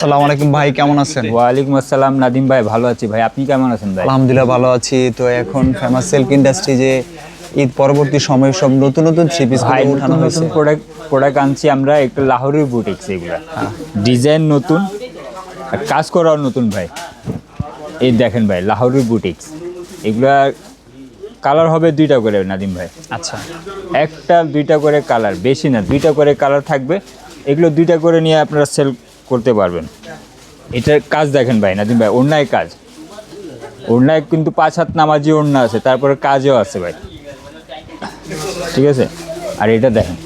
আসসালামু আলাইকুম ভাই, কেমন আছেন? ওয়ালাইকুম আসসালাম নাদিম ভাই, ভালো আছি ভাই। আপনি কেমন আছেন ভাই? আলহামদুলিল্লাহ ভালো আছি। তো এখন ফেমাস সিল্ক ইন্ডাস্ট্রি যে ঈদ পরবর্তী সময়ে সব নতুন নতুন থ্রি পিস ভাই উঠানো নতুন হয়েছে। নতুন প্রোডাক্ট আনছি আমরা, একটু লাহোরের বুটিক্স এগুলা। ডিজাইন নতুন আর কাজ করাও নতুন ভাই। এই দেখেন ভাই, লাহোরের বুটিক্স এগুলা। কালার হবে দুইটা করে নাদিম ভাই। আচ্ছা, একটা দুইটা করে কালার, বেশি না, দুইটা করে কালার থাকবে। এগুলো দুইটা করে নিয়ে আপনারা সেল করতে পারবেন। এটার কাজ দেখেন ভাই নাদিম ভাই, ওড়নায় কাজ, ওড়নায় কিন্তু 5 হাত নামাজি ওড়না আছে, তারপরে কাজও আছে ভাই, ঠিক আছে। আর এটা দেখেন,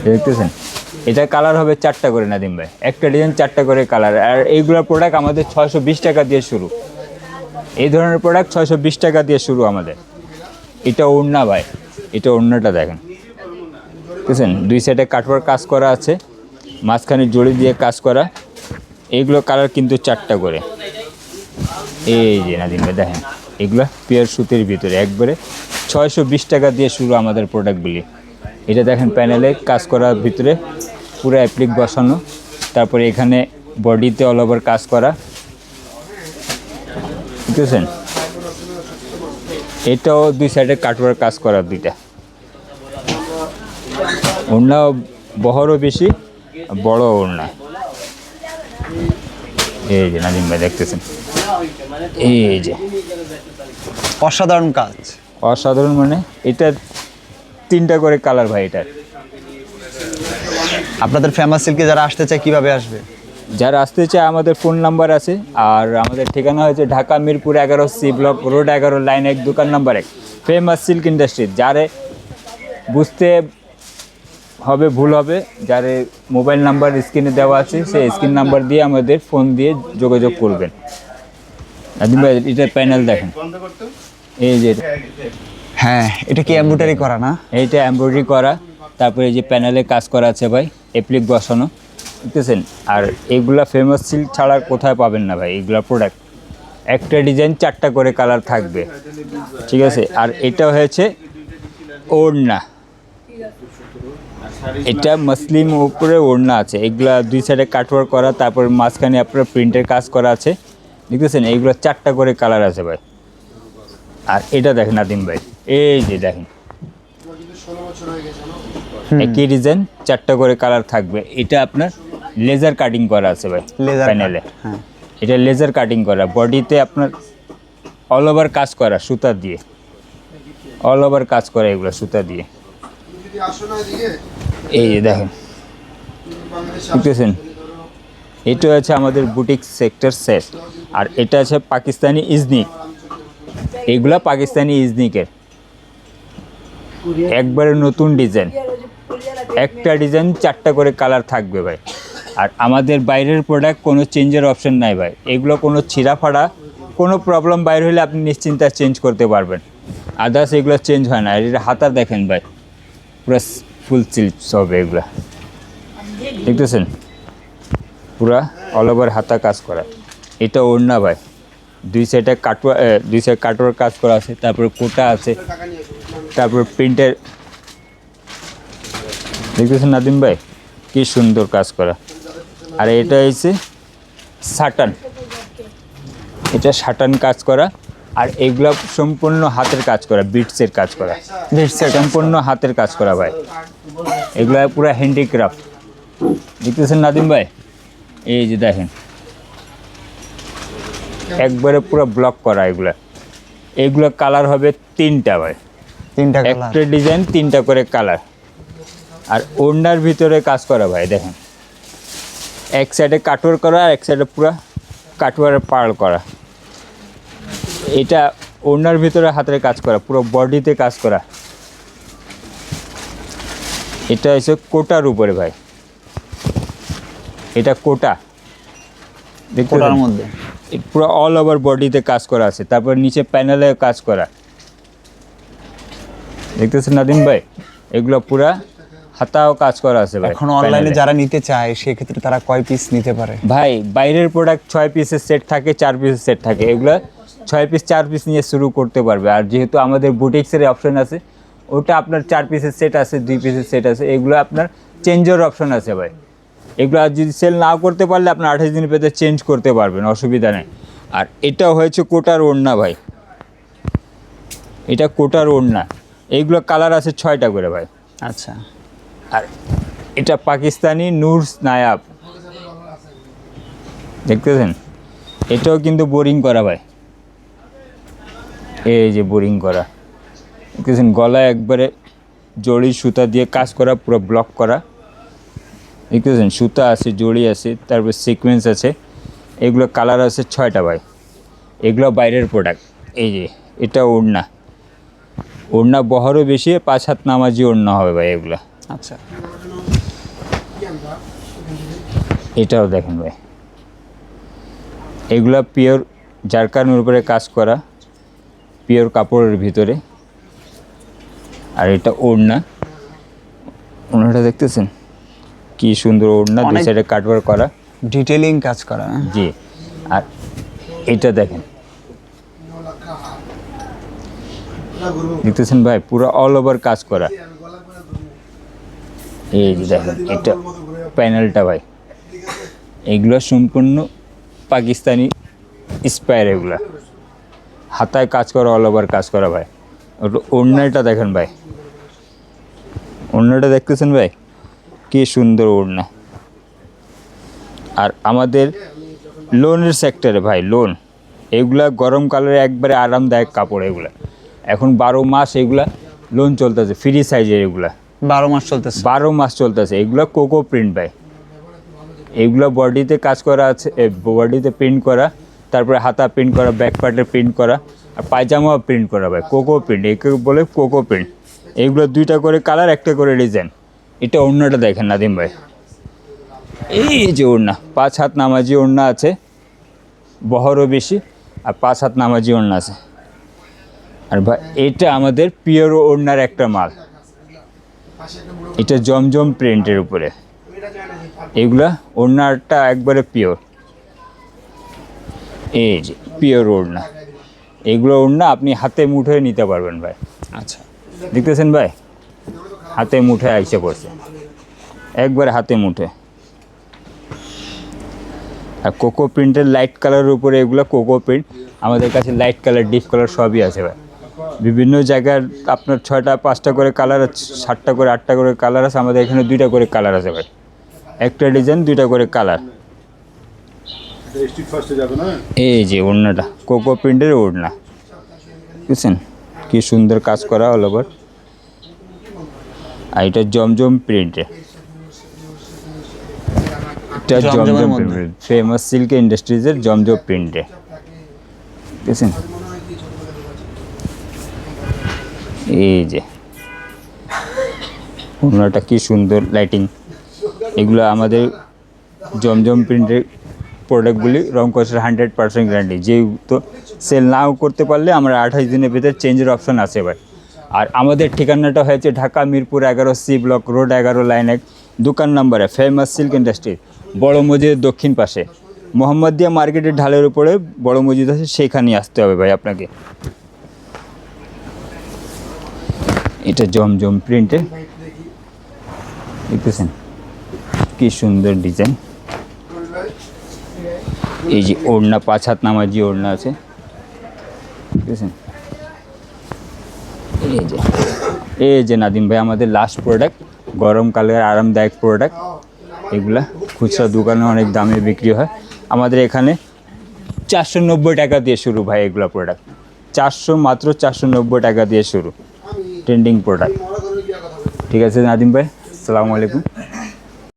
দেখতেছেন, এটা কালার হবে 4টা করে নাদিম ভাই। একটা ডিজাইন 4টা করে কালার। আর এইগুলোর প্রোডাক্ট আমাদের 620 টাকা দিয়ে শুরু। এই ধরনের প্রোডাক্ট 620 টাকা দিয়ে শুরু আমাদের। এটা ওড়না ভাই, এটা ওড়নাটা দেখেন, বুঝছেন, দুই সাইডে কাটওয়ার কাজ করা আছে, মাঝখানে জড়ি দিয়ে কাজ করা। এইগুলো কালার কিন্তু 4টা করে। এই যে নাদিম ভাই দেখেন, এগুলো পিওর সুতির ভিতরে একবারে 620 টাকা দিয়ে শুরু আমাদের প্রোডাক্টগুলি। এটা দেখেন প্যানেলে কাজ করার ভিতরে পুরো অ্যাপ্লিক বসানো, তারপরে এখানে বডিতে অল ওভার কাজ করা, বুঝতেছেন। এটাও দুই সাইডে কাটওয়ার কাজ করা দুইটা। ওড়নাও বহরও বেশি, বড় ওড়না। এই যে নাজিম ভাই দেখতেছেন, এই যে অসাধারণ কাজ। অসাধারণ মানে এটা 3টা করে কালার ভাই। এটার আপনাদের ফেমাস সিল্কে যারা আসতে চায় কিভাবে আসবে? যারা আসতে চায় আমাদের ফোন নাম্বার আছে, আর আমাদের ঠিকানা হয়েছে Dhaka Mirpur 11 C block road 11 line 1 দোকান নাম্বার 1 ফেমাস সিল্ক ইন্ডাস্ট্রি। যারে বুঝতে হবে ভুল হবে, যার মোবাইল নাম্বার স্ক্রিনে দেওয়া আছে সেই স্ক্রিন নাম্বার দিয়ে আমাদের ফোন দিয়ে যোগাযোগ করবেন। নাদিম ভাই এটার প্যানেল দেখেন, এই যে হ্যাঁ, এটা কি এমব্রয়ডারি করা না? এইটা এমব্রয়ডারি করা, তারপরে এই যে প্যানেলে কাজ করা আছে ভাই, অ্যাপ্লিক বসানো, বুঝতেছেন। আর এইগুলা ফেমাস সিল্ক ছাড়া কোথায় পাবেন না ভাই। এইগুলা প্রোডাক্ট একটা ডিজাইন 4টা করে কালার থাকবে, ঠিক আছে। আর এটা হয়েছে ওড়না, এটা মুসলিম উপরে ওড়না আছে। এগুলা দুই সাইডে কাটওয়ার্ক করা, তারপর মাঝখানে আপনার প্রিন্টের কাজ করা আছে, দেখতেছেন। এইগুলো 4টা করে কালার আছে ভাই। আর এটা দেখেন নাদিম ভাই, এই যে দেখেন, একই ডিজাইন 4টা করে কালার থাকবে। এটা আপনার লেজার কাটিং করা আছে ভাই প্যানেলে। হ্যাঁ, এটা লেজার কাটিং করা, বডিতে আপনার অল ওভার কাজ করা সুতা দিয়ে, অল ওভার কাজ করা এগুলো সুতা দিয়ে। এই যে দেখেন, দেখতেছেন, এটা আছে আমাদের বুটিক সেক্টর সেট। আর এটা আছে পাকিস্তানি ইজনিক, এগুলা পাকিস্তানি ইজনিকের একবারে নতুন ডিজাইন। একটা ডিজাইন 4টা করে কালার থাকবে ভাই। আর আমাদের বাইরের প্রোডাক্ট কোনো চেঞ্জের অপশন নাই ভাই। এগুলো কোনো ছিঁড়া ফাড়া, কোনো প্রবলেম বাইরে হলে আপনি নিশ্চিন্তায় চেঞ্জ করতে পারবেন। আদার্স এগুলো চেঞ্জ হয় না। আর এটা হাতা দেখেন ভাই, পুরো ফুল সিল্ক হবে এগুলা, দেখতেছেন, পুরা অল ওভার হাতা কাজ করা। এটা ওড়না ভাই, দুই সাইডে কাটওয়ার কাজ করা আছে, তারপরে কোটা আছে, তারপর প্রিন্টের, দেখতেছেন নাদিম ভাই কি সুন্দর কাজ করা। আর এটা হচ্ছে সাটান, এটা সাটান কাজ করা। আর এগুলা সম্পূর্ণ হাতের কাজ করা, বিটসের কাজ করা, সম্পূর্ণ হাতের কাজ করা ভাই। এগুলা পুরো হ্যান্ডিক্রাফট, দেখতেছেন নাদিম ভাই, এই যে দেখেন, একবারে পুরো ব্লক করা। এগুলা কালার হবে 3টা ভাই, 3টা কালার, একটা ডিজাইন 3টা করে কালার। আর ওড়নার ভিতরে কাজ করা ভাই দেখেন, এক সাইডে কাটওয়ার করা, আর এক সাইডে পুরো কাটওয়ারের পার্ল করা। এটা ওড়নার ভিতরে হাতের কাজ করা, পুরো বডিতে কাজ করা। এটা হচ্ছে কোটার উপরে ভাই, এটা কোটা, কোটার মধ্যে পুরো অল ওভার বডিতে কাজ করা আছে, তারপর নিচে প্যানেলে কাজ করা, দেখতেছেন নাদিম ভাই। এগুলো পুরা হাতাও কাজ করা আছে ভাই। এখন অনলাইনে যারা নিতে চায় সেক্ষেত্রে তারা কয় পিস নিতে পারে? ভাই বাইরের প্রোডাক্ট 6 পিসের সেট থাকে, 4 পিসের সেট থাকে। এগুলো 6 পিস 4 পিস নিয়ে শুরু করতে পারবে। আর যেহেতু আমাদের বুটিক্সের অপশন আছে, ওটা আপনার 4 পিসের সেট আছে, 2 পিসের সেট আছে, এগুলো আপনার চেঞ্জের অপশন আছে ভাই। এগুলো আর যদি সেল না করতে পারলে আপনার 28 দিনের ভেতরে চেঞ্জ করতে পারবেন, অসুবিধা নেই। আর এটা হয়েছে কোটার ওড়না ভাই, এটা কোটার ওড়না। এইগুলো কালার আছে 6টা করে ভাই। আচ্ছা, আর এটা পাকিস্তানি নুরস নায়াব, দেখতেছেন? এটাও কিন্তু বোরিং করা ভাই, এই যে বোরিং করা, দেখতেছেন? গলায় একবারে জড়ি সুতা দিয়ে কাজ করা, পুরো ব্লক করা, দেখতেছেন? সুতা আছে, জড়ি আছে, তারপর সিকোয়েন্স আছে। এগুলো কালার আছে 6টা ভাই। এগুলো বাইরের প্রোডাক্ট। এই যে এটা ওড়না, ওড়না বহরও বেশি, 5 হাত নামাজি ওড়না হবে ভাই এগুলো। আচ্ছা, এটাও দেখেন ভাই, এগুলা পিওর জারকানের উপরে কাজ করা, পিওর কাপড়ের ভিতরে। আর এটা ওড়না, ওড়নাটা দেখতেছেন কি সুন্দর ওড়না, দুই সাইডে কাটওয়ার্ক করা, ডিটেলিং কাজ করা। জি। আর এটা দেখেন, দেখতেছেন ভাই, পুরো অল ওভার কাজ করা। এই যে দেখেন, এটা প্যানেলটা ভাই, এগুলো সম্পূর্ণ পাকিস্তানি স্পায়ার, এগুলা হাতায় কাজ করা, অল ওভার কাজ করা ভাই। ওটা ওড়নাটা দেখেন ভাই, ওড়নাটা দেখতেছেন ভাই, কি সুন্দর ওড়না। আর আমাদের লোনের সেক্টরে ভাই, লোন এগুলা গরমকালের একবারে আরামদায়ক কাপড়। এগুলা এখন 12 মাস এগুলা লোন চলতেছে, ফ্রি সাইজের এগুলা 12 মাস চলতেছে। 12 মাস চলতেছে। এগুলো কোকো প্রিন্ট ভাই, এগুলো বডিতে কাজ করা আছে, বডিতে প্রিন্ট করা, তারপরে হাতা প্রিন্ট করা, ব্যাক পার্টে প্রিন্ট করা, আর পায়জামাও প্রিন্ট করা ভাই, কোকো প্রিন্ট, একে বলে কোকো প্রিন্ট। এইগুলো 2টা করে কালার, 1টা করে ডিজাইন। এটা ওড়নাটা দেখেন নাদিম ভাই, এই যে ওড়না 5 হাত নামাজি ওড়না আছে, বহরও বেশি, আর 5 হাত নামাজি ওড়না আছে। আর ভাই এটা আমাদের পিওর ওড়নার একটা মাল, এটা জমজম প্রিন্টের উপরে। এগুলা ওড়নাটা একবারে পিওর, এই যে পিওর ওড়না। এগুলো ওড়না আপনি হাতে মুঠোয় নিতে পারবেন ভাই। আচ্ছা, দেখতেছেন ভাই, হাতে মুঠে আইসে পড়ছে, একবারে হাতে মুঠে। আর কোকো প্রিন্টের লাইট কালারের উপরে এগুলো কোকো প্রিন্ট। আমাদের কাছে লাইট কালার, ডিপ কালার সবই আছে ভাই। বিভিন্ন জায়গার আপনার 6টা 5টা করে কালার আছে, 7টা করে 8টা করে কালার আছে। আমাদের এখানে 2টা করে কালার আছে ভাই, একটা ডিজাইন 2টা করে কালার। এই যে ওড়নাটা কোকো প্রিন্টের ওড়না, বুঝছেন? কি সুন্দর কাজ করা অল ওভার। আর এটা জমজম প্রিন্টে, এটা জমজম প্রিন্ট, ফেমাস সিল্ক ইন্ডাস্ট্রিজের জমজম প্রিন্টে, বুঝছেন? এই যে ওড়নাটা কি সুন্দর লাইটিং। এগুলো আমাদের জমজম প্রিন্টের প্রোডাক্টগুলি রং কষের 100% গ্যারান্টি। যেহেতু সেল নাও করতে পারলে আমরা 28 দিনের ভিতরে চেঞ্জের অপশন আছে ভাই। আর আমাদের ঠিকানাটা হয়েছে Dhaka Mirpur 11 C block road 11 line 1, দোকান নম্বরে ফেমাস সিল্ক ইন্ডাস্ট্রি, বড় মসজিদের দক্ষিণ পাশে, মোহাম্মদিয়া মার্কেটের ঢালের উপরে বড় মসজিদ আছে, সেইখানেই আসতে হবে ভাই আপনাকে। এটা জমজম প্রিন্টে, দেখতেছেন কি সুন্দর ডিজাইন। এই যে ওড়না 5 হাত নামাজি ওড়না আছে, বুঝছেন? এই যে নাদিম ভাই আমাদের লাস্ট প্রোডাক্ট, গরমকালের আরামদায়ক প্রোডাক্ট। এগুলা খুচরা দোকানে অনেক দামে বিক্রি হয়, আমাদের এখানে 490 টাকা দিয়ে শুরু ভাই। এগুলা প্রোডাক্ট 400, মাত্র 490 টাকা দিয়ে শুরু, ট্রেন্ডিং প্রোডাক্ট। ঠিক আছে নাদিম ভাই, আসসালামু আলাইকুম।